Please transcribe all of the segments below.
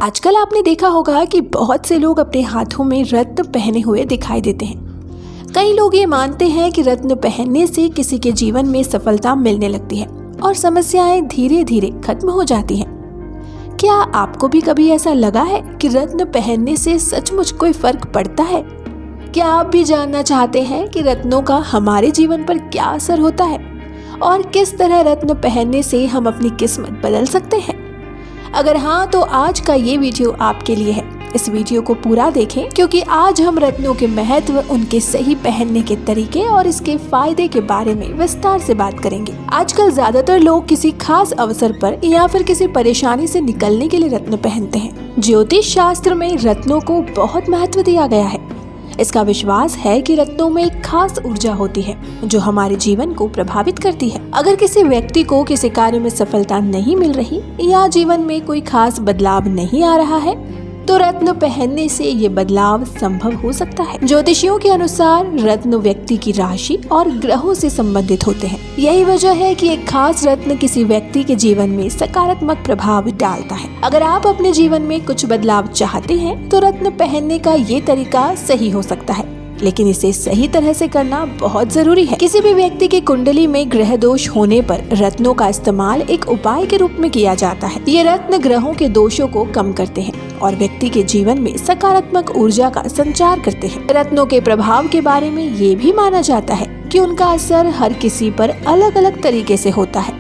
आजकल आपने देखा होगा कि बहुत से लोग अपने हाथों में रत्न पहने हुए दिखाई देते हैं। कई लोग ये मानते हैं कि रत्न पहनने से किसी के जीवन में सफलता मिलने लगती है और समस्याएं धीरे धीरे खत्म हो जाती हैं। क्या आपको भी कभी ऐसा लगा है कि रत्न पहनने से सचमुच कोई फर्क पड़ता है? क्या आप भी जानना चाहते हैं कि रत्नों का हमारे जीवन पर क्या असर होता है और किस तरह रत्न पहनने से हम अपनी किस्मत बदल सकते हैं? अगर हाँ, तो आज का ये वीडियो आपके लिए है। इस वीडियो को पूरा देखें क्योंकि आज हम रत्नों के महत्व, उनके सही पहनने के तरीके और इसके फायदे के बारे में विस्तार से बात करेंगे। आजकल ज्यादातर लोग किसी खास अवसर पर या फिर किसी परेशानी से निकलने के लिए रत्न पहनते हैं। ज्योतिष शास्त्र में रत्नों को बहुत महत्व दिया गया है। इसका विश्वास है कि रत्नों में एक खास ऊर्जा होती है जो हमारे जीवन को प्रभावित करती है। अगर किसी व्यक्ति को किसी कार्य में सफलता नहीं मिल रही या जीवन में कोई खास बदलाव नहीं आ रहा है तो रत्न पहनने से ये बदलाव संभव हो सकता है। ज्योतिषियों के अनुसार रत्न व्यक्ति की राशि और ग्रहों से संबंधित होते हैं। यही वजह है कि एक खास रत्न किसी व्यक्ति के जीवन में सकारात्मक प्रभाव डालता है। अगर आप अपने जीवन में कुछ बदलाव चाहते हैं तो रत्न पहनने का ये तरीका सही हो सकता है, लेकिन इसे सही तरह से करना बहुत जरूरी है। किसी भी व्यक्ति की कुंडली में ग्रह दोष होने पर रत्नों का इस्तेमाल एक उपाय के रूप में किया जाता है। ये रत्न ग्रहों के दोषों को कम करते हैं और व्यक्ति के जीवन में सकारात्मक ऊर्जा का संचार करते हैं। रत्नों के प्रभाव के बारे में ये भी माना जाता है कि उनका असर हर किसी पर अलग अलग तरीके से होता है।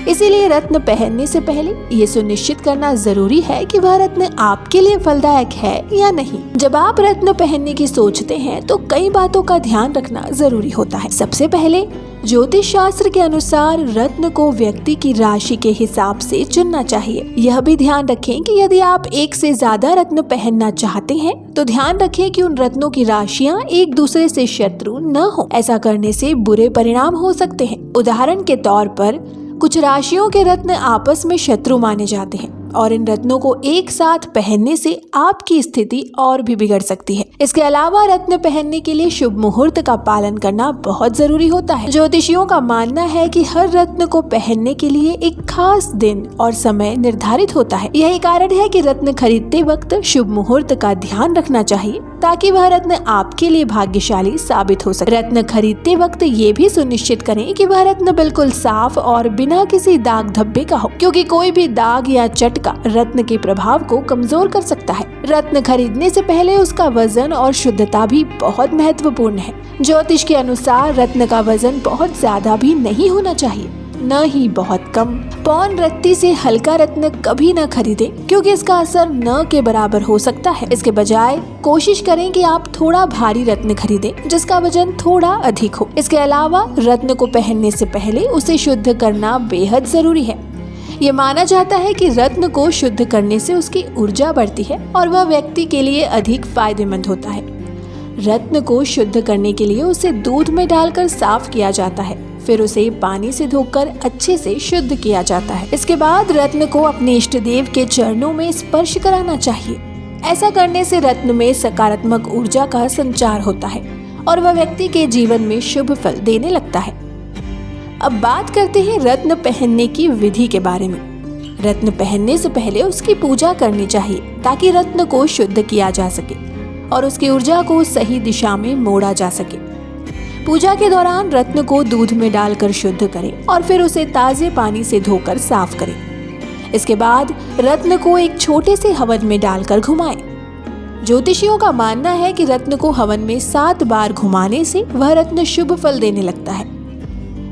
इसीलिए रत्न पहनने से पहले ये सुनिश्चित करना जरूरी है कि वह रत्न आपके लिए फलदायक है या नहीं। जब आप रत्न पहनने की सोचते हैं तो कई बातों का ध्यान रखना जरूरी होता है। सबसे पहले ज्योतिष शास्त्र के अनुसार रत्न को व्यक्ति की राशि के हिसाब से चुनना चाहिए। यह भी ध्यान रखें कि यदि आप एक से ज्यादा रत्न पहनना चाहते हैं तो ध्यान रखें कि उन रत्नों की राशियां एक दूसरे से शत्रु न हो। ऐसा करने से बुरे परिणाम हो सकते हैं। उदाहरण के तौर पर कुछ राशियों के रत्न आपस में शत्रु माने जाते हैं और इन रत्नों को एक साथ पहनने से आपकी स्थिति और भी बिगड़ सकती है। इसके अलावा रत्न पहनने के लिए शुभ मुहूर्त का पालन करना बहुत जरूरी होता है। ज्योतिषियों का मानना है कि हर रत्न को पहनने के लिए एक खास दिन और समय निर्धारित होता है। यही कारण है कि रत्न खरीदते वक्त शुभ मुहूर्त का ध्यान रखना चाहिए ताकि वह रत्न आपके लिए भाग्यशाली साबित हो सके। रत्न खरीदते वक्त ये भी सुनिश्चित करें कि वह रत्न बिल्कुल साफ और बिना किसी दाग धब्बे का हो, क्योंकि कोई भी दाग या चटका रत्न के प्रभाव को कमजोर कर सकता है। रत्न खरीदने से पहले उसका वजन और शुद्धता भी बहुत महत्वपूर्ण है। ज्योतिष के अनुसार रत्न का वजन बहुत ज्यादा भी नहीं होना चाहिए, न ही बहुत कम। पौन रत्ती से हल्का रत्न कभी न खरीदें क्योंकि इसका असर न के बराबर हो सकता है। इसके बजाय कोशिश करें कि आप थोड़ा भारी रत्न खरीदें जिसका वजन थोड़ा अधिक हो। इसके अलावा रत्न को पहनने से पहले उसे शुद्ध करना बेहद जरूरी है। ये माना जाता है कि रत्न को शुद्ध करने से उसकी ऊर्जा बढ़ती है और वह व्यक्ति के लिए अधिक फायदेमंद होता है। रत्न को शुद्ध करने के लिए उसे दूध में डालकर साफ किया जाता है, फिर उसे पानी से धोकर अच्छे से शुद्ध किया जाता है। इसके बाद रत्न को अपने इष्ट देव के चरणों में स्पर्श कराना चाहिए। ऐसा करने से रत्न में सकारात्मक ऊर्जा का संचार होता है और वह व्यक्ति के जीवन में शुभ फल देने लगता है। अब बात करते हैं रत्न पहनने की विधि के बारे में। रत्न पहनने से पहले उसकी पूजा करनी चाहिए ताकि रत्न को शुद्ध किया जा सके और उसकी ऊर्जा को सही दिशा में मोड़ा जा सके। पूजा के दौरान रत्न को दूध में डालकर शुद्ध करें और फिर उसे ताजे पानी से धोकर साफ करें। इसके बाद रत्न को एक छोटे से हवन में डालकर घुमाएं। ज्योतिषियों का मानना है कि रत्न को हवन में 7 बार घुमाने से वह रत्न शुभ फल देने लगता है।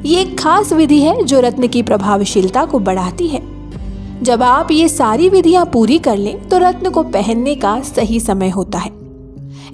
ये एक खास विधि है जो रत्न की प्रभावशीलता को बढ़ाती है। जब आप ये सारी विधियां पूरी कर लें तो रत्न को पहनने का सही समय होता है।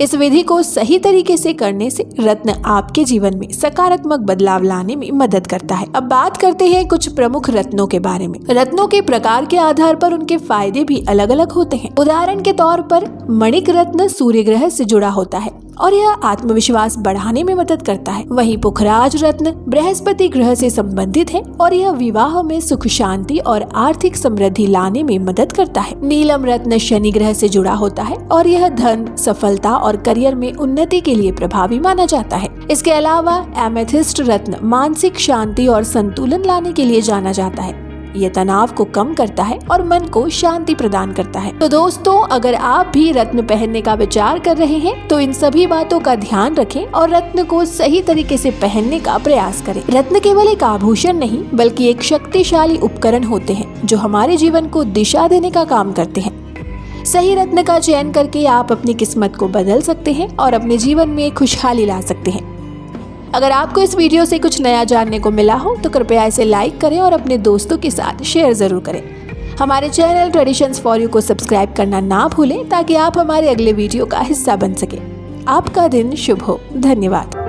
इस विधि को सही तरीके से करने से रत्न आपके जीवन में सकारात्मक बदलाव लाने में मदद करता है। अब बात करते हैं कुछ प्रमुख रत्नों के बारे में। रत्नों के प्रकार के आधार पर उनके फायदे भी अलग अलग होते हैं। उदाहरण के तौर पर मणिक रत्न सूर्य ग्रह से जुड़ा होता है और यह आत्मविश्वास बढ़ाने में मदद करता है। वहीं पुखराज रत्न बृहस्पति ग्रह से संबंधित है और यह विवाह में सुख शांति और आर्थिक समृद्धि लाने में मदद करता है। नीलम रत्न शनि ग्रह से जुड़ा होता है और यह धन, सफलता और करियर में उन्नति के लिए प्रभावी माना जाता है। इसके अलावा एमेथिस्ट रत्न मानसिक शांति और संतुलन लाने के लिए जाना जाता है। ये तनाव को कम करता है और मन को शांति प्रदान करता है। तो दोस्तों, अगर आप भी रत्न पहनने का विचार कर रहे हैं तो इन सभी बातों का ध्यान रखें और रत्न को सही तरीके से पहनने का प्रयास करें। रत्न केवल एक आभूषण नहीं बल्कि एक शक्तिशाली उपकरण होते हैं जो हमारे जीवन को दिशा देने का काम करते हैं। सही रत्न का चयन करके आप अपनी किस्मत को बदल सकते हैं और अपने जीवन में खुशहाली ला सकते हैं। अगर आपको इस वीडियो से कुछ नया जानने को मिला हो तो कृपया इसे लाइक करें और अपने दोस्तों के साथ शेयर जरूर करें। हमारे चैनल ट्रेडिशंस फॉर यू को सब्सक्राइब करना ना भूलें ताकि आप हमारे अगले वीडियो का हिस्सा बन सके। आपका दिन शुभ हो। धन्यवाद।